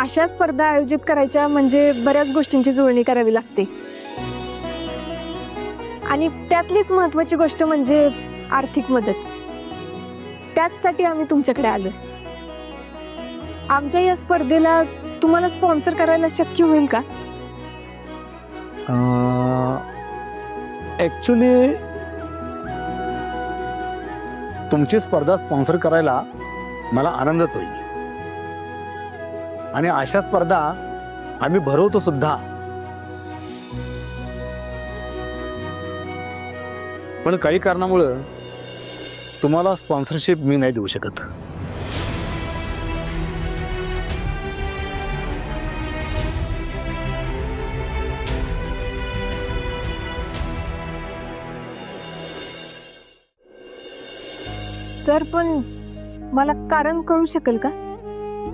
अशा स्पर्धा आयोजित करायच्या म्हणजे बऱ्याच गोष्टींची जुळणी करावी लागते आणि त्यातलीच महत्त्वाची गोष्ट म्हणजे आर्थिक मदत। त्याचसाठी आम्ही तुमच्याकडे आलो। आमच्या या स्पर्धेला तुम्हाला स्पॉन्सर करायला शक्य होईल का? ऍक्च्युली तुमची स्पर्धा स्पॉन्सर करायला मला आनंदच होईल आणि अशा स्पर्धा आम्ही भरवतो सुद्धा। पण काही कारणामुळे तुम्हाला स्पॉन्सरशिप मी नाही देऊ शकत। सर पण मला कारण कळू शकेल का?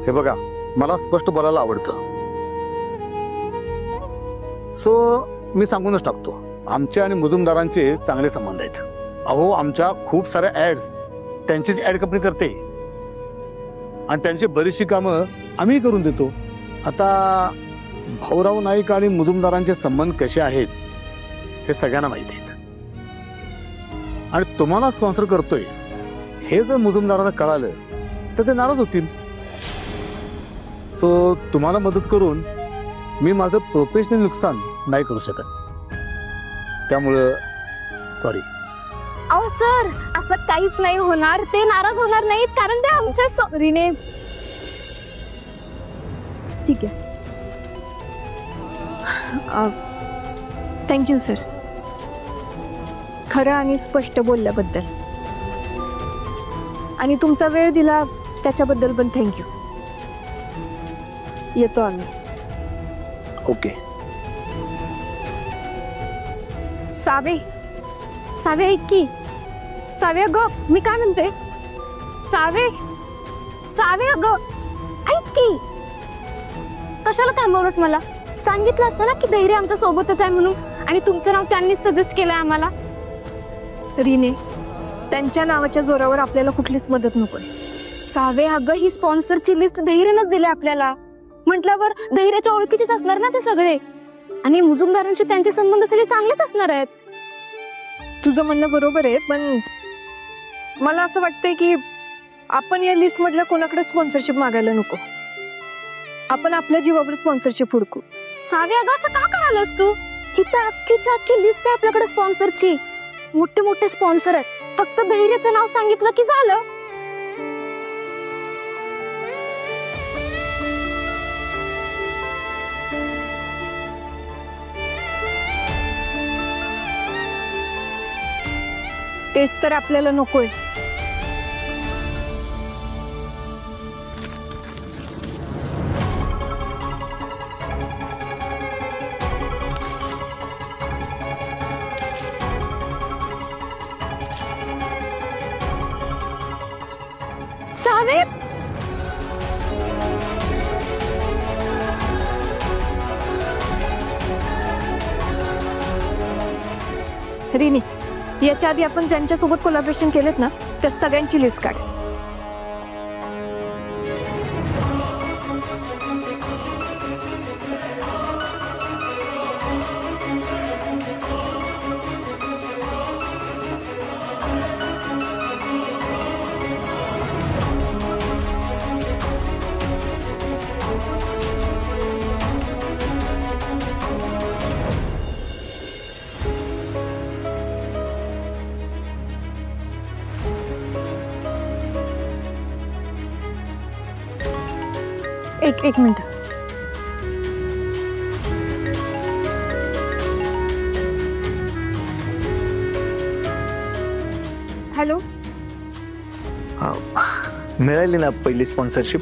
हे बघा, मला स्पष्ट बोलायला आवडतं, सो मी सांगूनच टाकतो। आमचे आणि मुजुमदारांचे चांगले संबंध आहेत। अहो, आमच्या खूप साऱ्या ऍड्स त्यांचीच ऍड कंपनी करते आणि त्यांची बरीचशी कामं आम्ही करून देतो। आता भाऊराव नाईक आणि मुजुमदारांचे संबंध कसे आहेत हे सगळ्यांना माहिती आहेत आणि तुम्हाला स्पॉन्सर करतोय हे जर मुजुमदारांना कळालं तर ते नाराज होतील। सो तुम्हाला मदत करून मी माझं प्रोफेशनल नुकसान नाही करू शकत, त्यामुळं सॉरी। अहो सर, असं काहीच नाही होणार, ते नाराज होणार नाहीत कारण ते आमच्या सॉरीने। ठीक आहे, थँक्यू सर, खरं आणि स्पष्ट बोलल्याबद्दल आणि तुमचा वेळ दिला त्याच्याबद्दल पण थँक्यू। येतो आम्ही। ओके। सावे, सावे ऐक की, सावे ग, मी काय म्हणते, सावे, सावे ग, ऐक की, कशाला थांबवलंस मला? सांगितलं असतं ना की धैर्य आमच्या सोबतच आहे म्हणून, आणि तुमचं नाव त्यांनीच सजेस्ट केलंय आम्हाला। रीने, त्यांच्या नावाच्या जोरावर आपल्याला कुठलीच मदत नकोय। सावे अगं, ही स्पॉन्सरची लिस्ट धैर्यनंच दिली आपल्याला, म्हटल्यावर धैर्याच्या ओळखीचेच असणार ना ते सगळे, आणि मुजुमदारांशी त्यांचे संबंध सगळे चांगलेच असणार आहेत। तुझं म्हणणं बरोबर आहे, पण मला असं वाटतंय की आपण या लिस्ट मधल्या कोणाकडे स्पॉन्सरशिप मागायला नको, आपण आपल्या जीवावर स्पॉन्सरशिप हुडकू। सावे अगं, असं का करायलास तू? ही तर अख्खीच्या अख्खी लिस्ट आहे आपल्याकडे स्पॉन्सरची, मोठे मोठे स्पॉन्सर आहेत, फक्त धैर्याचं नाव सांगितलं की झालं। तेच तर आपल्याला नकोय। सावे, रिनी, याच्या आधी आपण ज्यांच्यासोबत कोलॅबोरेशन केलेत ना त्या सगळ्यांची लिस्ट काढ। एक मिनिट। हॅलो, मिळाली ना पहिली स्पॉन्सरशिप?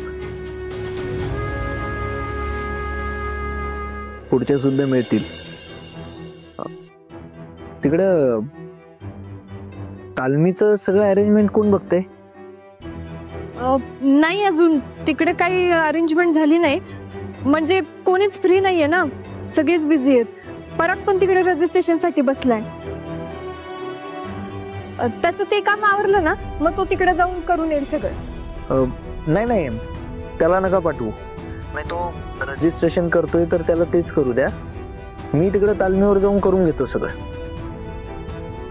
पुढच्या सुद्धा मिळतील। तिकडं तालमीचं सगळं अरेंजमेंट कोण बघतंय? नाही, अजून तिकडे काही अरेंजमेंट झाली नाही, म्हणजे कोणीच फ्री नाहीये ना, सगळेच बिझी आहेत। पराग पण तिकडे रजिस्ट्रेशन साठी बसलाय, त्याचं ते काम आवरलं ना मग तो तिकडे जाऊन करून येईल सगळं। नाही, त्याला नका पाठवू, नाही तो रजिस्ट्रेशन करतोय तर त्याला तेच करू द्या. मी तिकडे तालमीवर जाऊन करून घेतो सगळं.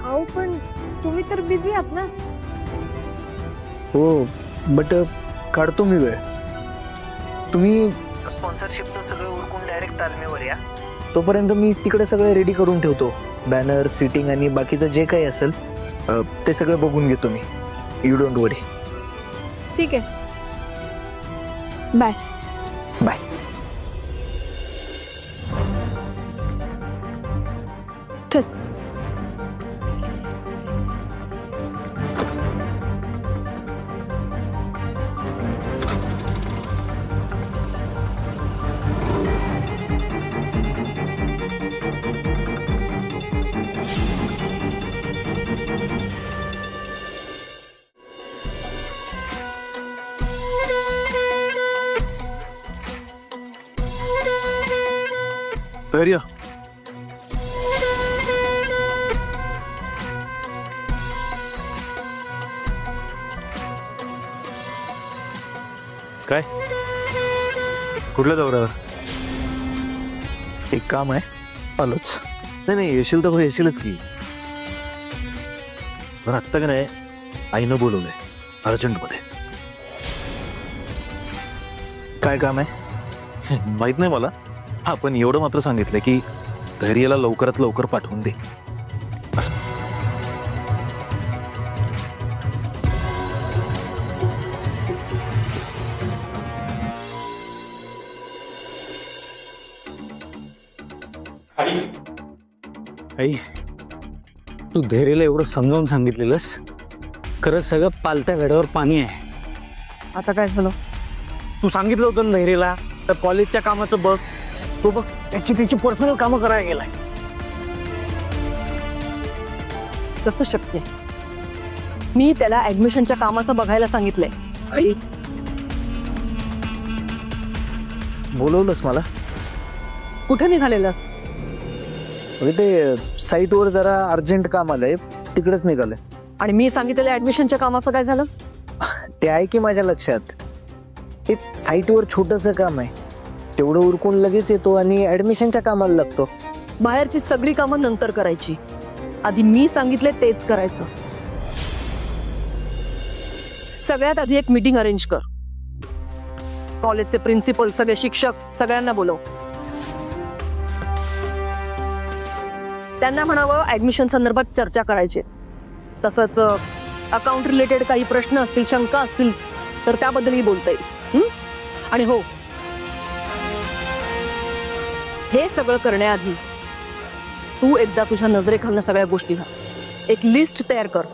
अहो पण तुम्ही तर बिझी आहात ना. हो बट काढतो मी वेळ. तुम्ही स्पॉन्सरशिपचं सगळं उरकून डायरेक्ट तालमीवर या. तोपर्यंत मी तिकडे सगळं रेडी करून ठेवतो. बॅनर, सीटिंग आणि बाकीचं जे काही असेल ते सगळं बघून घेतो मी. यू डोंट वरी. ठीक आहे, बाय. बाय. चल. या. काय कुठल्या दौऱ्यावर? एक काम आहे, आलोच. नाही येशील तर येशीलच की. बरं आत्ता का नाही आईनं बोलवलंय अर्जंटमध्ये. काय काम आहे? माहित नाही मला. हा पण एवढं मात्र सांगितलंय की घरी याला लवकरात लवकर पाठवून दे असं. आई, तू धैर्यला एवढं समजावून सांगितलेलंस, खरं सगळं पालत्या घड्यावर पाणी आहे. आता काय झालं? तू सांगितलं होतं ना धैर्यला, तर कॉलेजच्या कामाचं बघ. तो बघ त्याची पर्सनल कामं करायला गेलाय. कसं शक्य? मी त्याला ऍडमिशनच्या कामाचं बघायला सांगितलंय. आई, बोलवलंस मला? कुठे निघालेलास? ते साईटवर जरा अर्जंट काम आलंय, तिकडेच निघालंय. आणि मी सांगितलेल्या ऍडमिशनच्या कामाचं काय झालं? ते आहे की माझ्या लक्षात. ते साईटवर छोटंसं काम आहे, तेवढं उरकून लगेच येतो आणि ऍडमिशनच्या कामाला लागतो. बाहेरची सगळी कामं नंतर करायची, आधी मी सांगितले तेच करायचं. सगळ्यात आधी एक मीटिंग अरेंज कर. कॉलेजचे प्रिन्सिपल, सगळे शिक्षक, सगळ्यांना बोलव. त्यांना म्हणावं ऍडमिशन संदर्भात चर्चा करायची. तसंच अकाउंट रिलेटेड काही प्रश्न असतील, शंका असतील तर त्याबद्दलही बोलता येईल. आणि हो, हे सगळं करण्याआधी तू एकदा तुझ्या नजरेखालनं सगळ्या गोष्टी घाल. एक लिस्ट तयार कर.